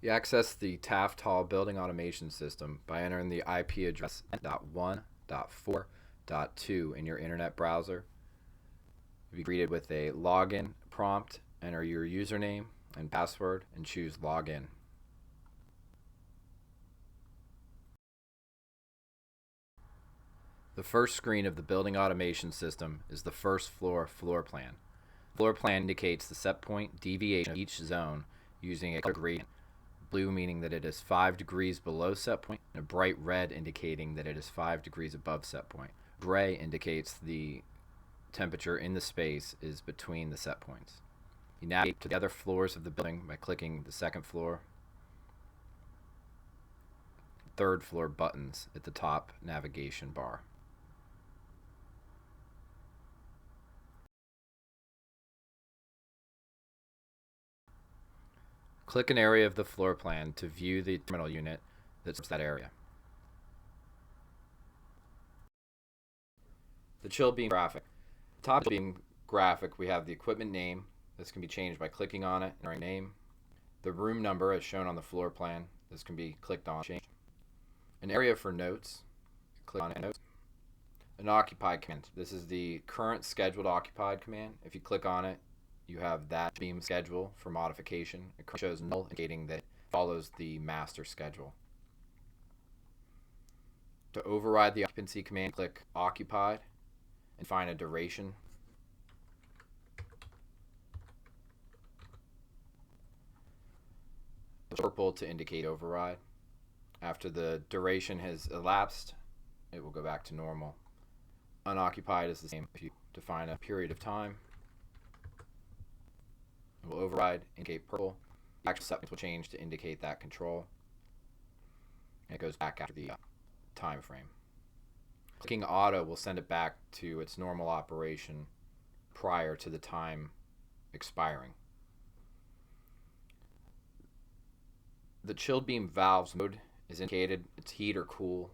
You access the Taft Hall building automation system by entering the IP address .1.4.2 in your internet browser. You'll be greeted with a login prompt. Enter your username and password and choose Login. The first screen of the building automation system is the first floor plan. Floor plan indicates the set point deviation of each zone using a color gradient. Blue meaning that it is 5 degrees below set point, and a bright red indicating that it is 5 degrees above set point. Gray indicates the temperature in the space is between the set points. You navigate to the other floors of the building by clicking the second floor, third floor buttons at the top navigation bar. Click an area of the floor plan to view the terminal unit that serves that area. The chill beam graphic. Top beam graphic, we have the equipment name. This can be changed by clicking on it, entering name. The room number as shown on the floor plan. This can be clicked on, changed. An area for notes. Click on notes. An occupied command. This is the current scheduled occupied command. If you click on it, you have that beam schedule for modification. It shows null, indicating that it follows the master schedule. To override the occupancy command, click occupied and find a duration. Purple to indicate override. After the duration has elapsed, it will go back to normal. Unoccupied is the same. If you define a period of time, it will override, indicate purple. The actual set points will change to indicate that control. And it goes back after the time frame. Clicking auto will send it back to its normal operation prior to the time expiring. The chilled beam valves mode is indicated. It's heat or cool.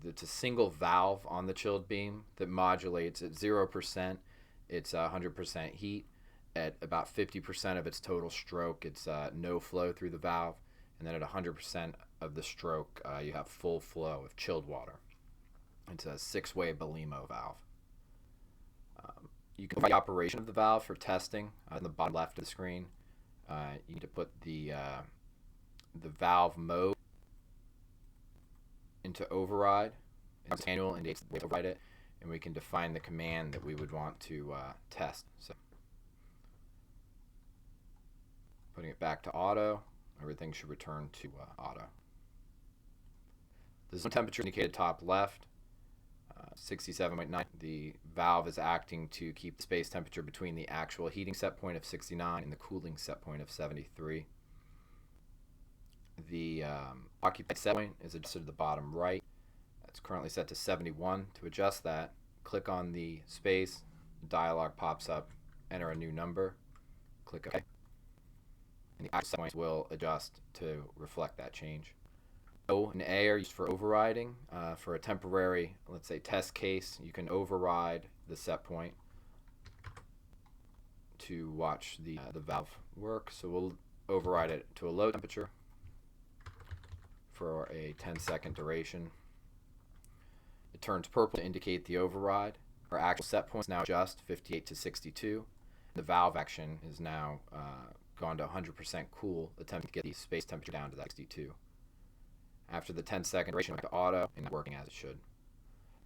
It's a single valve on the chilled beam that modulates at 0%. It's 100% heat. At about 50% of its total stroke, it's no flow through the valve. And then at 100% of the stroke, you have full flow of chilled water. It's a 6-way Belimo valve. You can find the operation of the valve for testing on the bottom left of the screen. You need to put the valve mode into override. It's manual, indicates the way to override it, and we can define the command that we would want to test. So, putting it back to auto, everything should return to auto. The zone temperature indicated top left, 67.9. The valve is acting to keep the space temperature between the actual heating set point of 69 and the cooling set point of 73. The occupied set point is adjusted to the bottom right. It's currently set to 71. To adjust that, click on the space, dialog pops up, enter a new number, click OK. And the actual set points will adjust to reflect that change. O and A are used for overriding. For a temporary, let's say, test case, you can override the set point to watch the valve work. So we'll override it to a low temperature for a 10-second duration. It turns purple to indicate the override. Our actual set point is now just 58 to 62. The valve action is now gone to 100% cool, attempting to get the space temperature down to that 62. After the 10-second duration, back to auto and working as it should.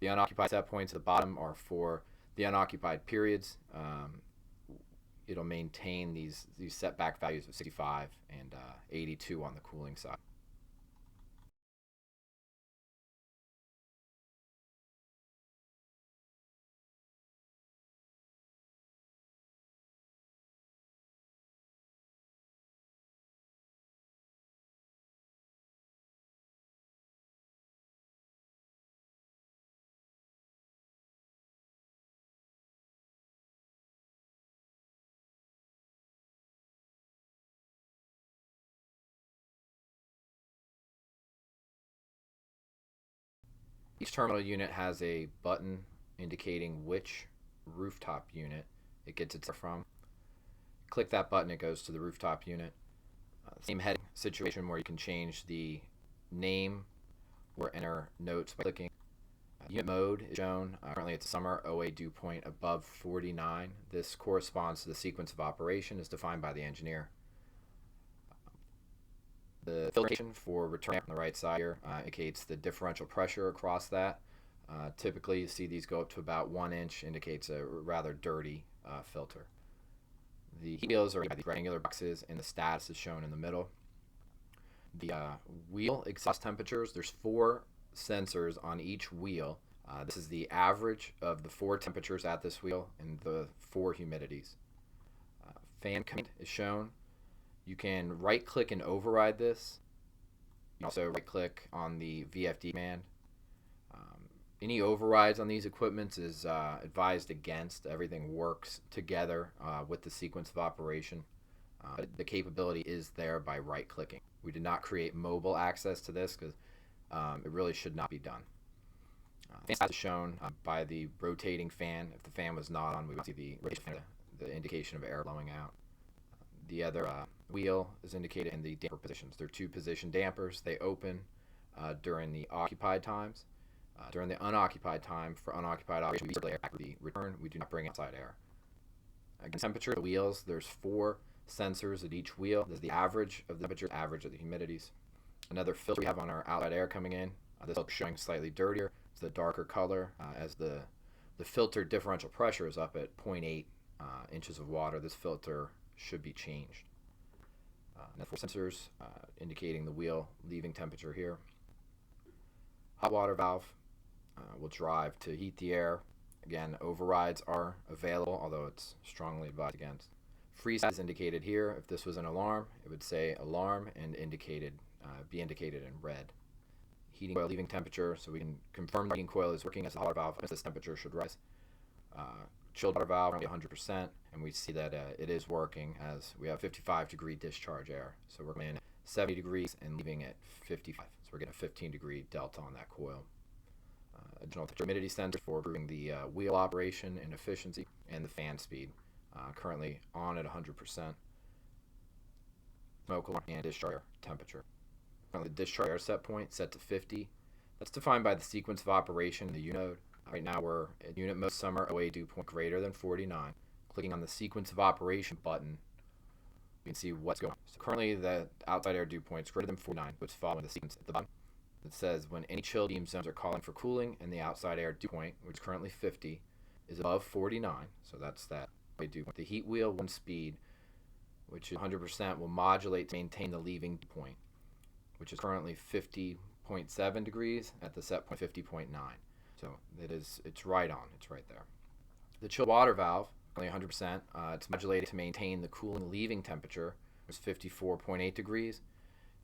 The unoccupied set points at the bottom are for the unoccupied periods. It'll maintain these setback values of 65 and 82 on the cooling side. Each terminal unit has a button indicating which rooftop unit it gets its from. Click that button, it goes to the rooftop unit. Same heading situation where you can change the name or enter notes by clicking. Unit mode is shown. Currently it's summer. OA dew point above 49. This corresponds to the sequence of operation as defined by the engineer. The filtration for return on the right side here indicates the differential pressure across that. Typically you see these go up to about 1 inch, indicates a rather dirty filter. The heat wheels are by these rectangular boxes, and the status is shown in the middle. The wheel exhaust temperatures, there's 4 sensors on each wheel. This is the average of the 4 temperatures at this wheel and the 4 humidities. Fan command is shown. You can right click and override this. You can also right click on the VFD command. Any overrides on these equipments is advised against. Everything works together with the sequence of operation. The capability is there by right clicking. We did not create mobile access to this because it really should not be done. Fan status is shown by the rotating fan. If the fan was not on, we would see the rotation, the indication of air blowing out. The other wheel is indicated in the damper positions. There are 2 position dampers. They open during the occupied times. During the unoccupied time, for unoccupied operation, we circulate air back to the return. We do not bring outside air. Again, temperature of the wheels, there's 4 sensors at each wheel. There's the average of the temperature, average of the humidities. Another filter we have on our outlet air coming in. This filter is showing slightly dirtier. It's the darker color. As the filter differential pressure is up at 0.8 inches of water, this filter should be changed. Now 4 sensors indicating the wheel leaving temperature here. Hot water valve will drive to heat the air. Again, overrides are available, although it's strongly advised against. Freeze is indicated here. If this was an alarm, it would say alarm and be indicated in red. Heating coil leaving temperature, so we can confirm the heating coil is working as the hot water valve. This temperature should rise. Chilled water valve, 100%, and we see that it is working as we have 55-degree discharge air. So we're coming in at 70 degrees and leaving at 55. So we're getting a 15-degree delta on that coil. Additional humidity sensors for improving the wheel operation and efficiency, and the fan speed. Currently on at 100%. Smoke alarm and discharge air temperature. Currently the discharge air set point set to 50. That's defined by the sequence of operation in the unit mode. Right now we're at unit mode summer, OA dew point greater than 49. Clicking on the sequence of operation button, you can see what's going on. So currently the outside air dew point is greater than 49, which is following the sequence at the bottom. It says when any chill beam zones are calling for cooling and the outside air dew point, which is currently 50, is above 49, so that's that OA dew point. The heat wheel 1 speed, which is 100%, will modulate to maintain the leaving dew point, which is currently 50.7 degrees at the set point 50.9. So it's right on. It's right there. The chill water valve, only 100%. It's modulated to maintain the cooling leaving temperature, which is 54.8 degrees,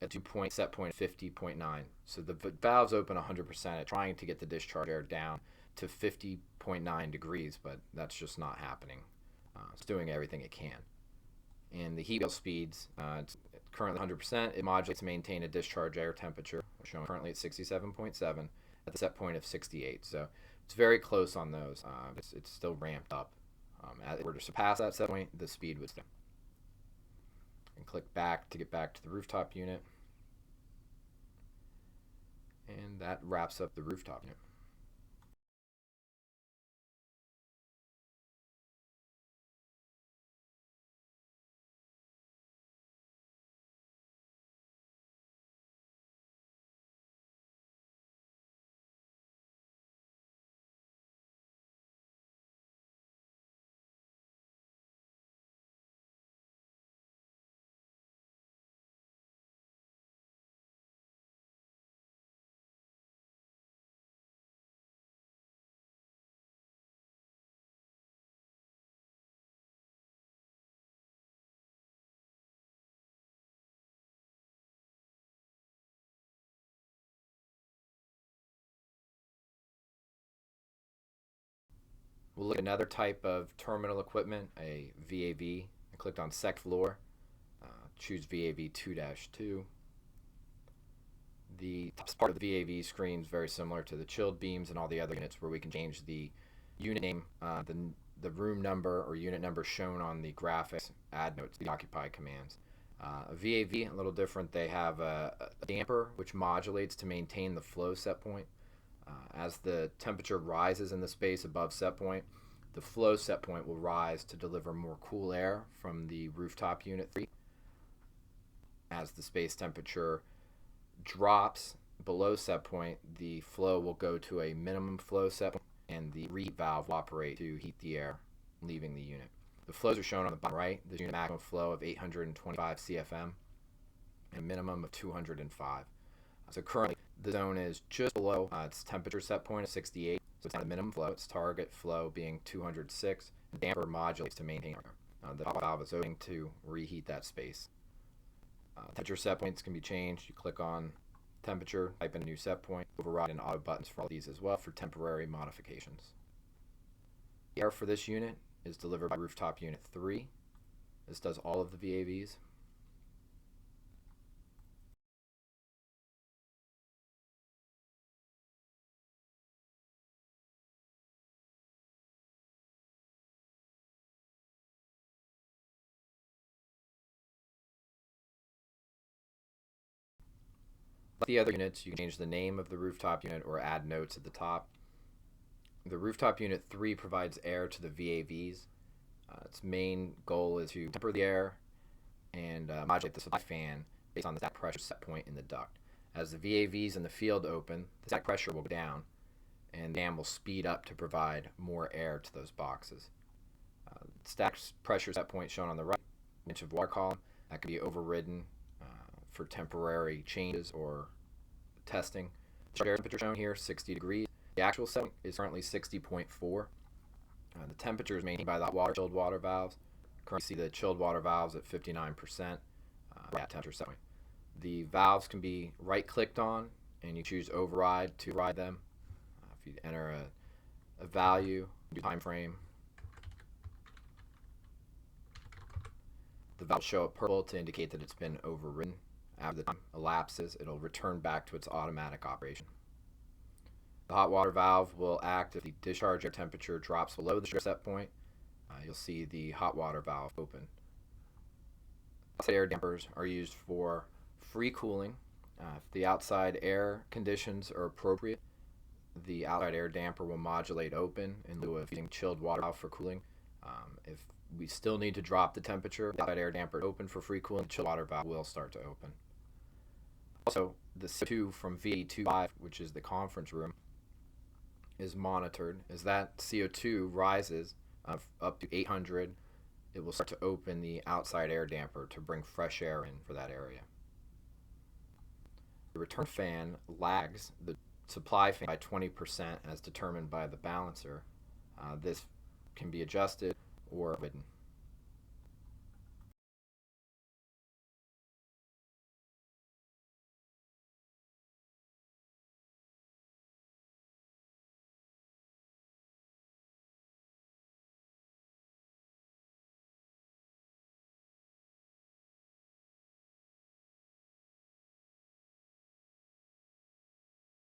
at set point 50.9. So the valve's open 100%. It's trying to get the discharge air down to 50.9 degrees, but that's just not happening. It's doing everything it can. And the heat wheel speeds, it's currently 100%. It modulates to maintain a discharge air temperature, shown currently at 67.7. At the set point of 68, so it's very close on those. It's still ramped up. As it were to surpass that set point, the speed would stay. And click back to get back to the rooftop unit, and that wraps up the rooftop unit. We'll look at another type of terminal equipment, a VAV. I clicked on Sec Floor, choose VAV 2-2. The top part of the VAV screen is very similar to the chilled beams and all the other units, where we can change the unit name, the room number or unit number shown on the graphics, add notes to the occupied commands. A VAV, a little different. They have a damper which modulates to maintain the flow set point. As the temperature rises in the space above set point, the flow set point will rise to deliver more cool air from the rooftop unit 3. As the space temperature drops below set point, the flow will go to a minimum flow set point, and the reheat valve will operate to heat the air leaving the unit. The flows are shown on the bottom right. There's a maximum flow of 825 CFM and a minimum of 205. So currently the zone is just below its temperature set point of 68. So it's at the minimum flow. Its target flow being 206. The damper modulates to maintain air. The valve is opening to reheat that space. Temperature set points can be changed. You click on temperature, type in a new set point, override and auto buttons for all these as well for temporary modifications. The air for this unit is delivered by Rooftop Unit 3. This does all of the VAVs. Like the other units, you can change the name of the rooftop unit or add notes at the top. The Rooftop Unit 3 provides air to the VAVs. Its main goal is to temper the air and modulate the supply fan based on the static pressure set point in the duct. As the VAVs in the field open, the static pressure will go down and the dam will speed up to provide more air to those boxes. Static pressure set point shown on the right, inch of water column, that can be overridden for temporary changes or testing. The air temperature shown here, 60 degrees. The actual set point is currently 60.4. The temperature is maintained by the hot water, chilled water valves. Currently see the chilled water valves at 59% at temperature set point. The valves can be right-clicked on, and you choose override to override them. If you enter a value, time frame, the valve will show up purple to indicate that it's been overridden. After the time elapses, it'll return back to its automatic operation. The hot water valve will act if the discharge air temperature drops below the set point. You'll see the hot water valve open. Outside air dampers are used for free cooling. If the outside air conditions are appropriate, the outside air damper will modulate open in lieu of using chilled water valve for cooling. If we still need to drop the temperature, the outside air damper open for free cooling, the chilled water valve will start to open. Also, the CO2 from VA25, which is the conference room, is monitored. As that CO2 rises up to 800, it will start to open the outside air damper to bring fresh air in for that area. The return fan lags the supply fan by 20% as determined by the balancer. This can be adjusted or hidden.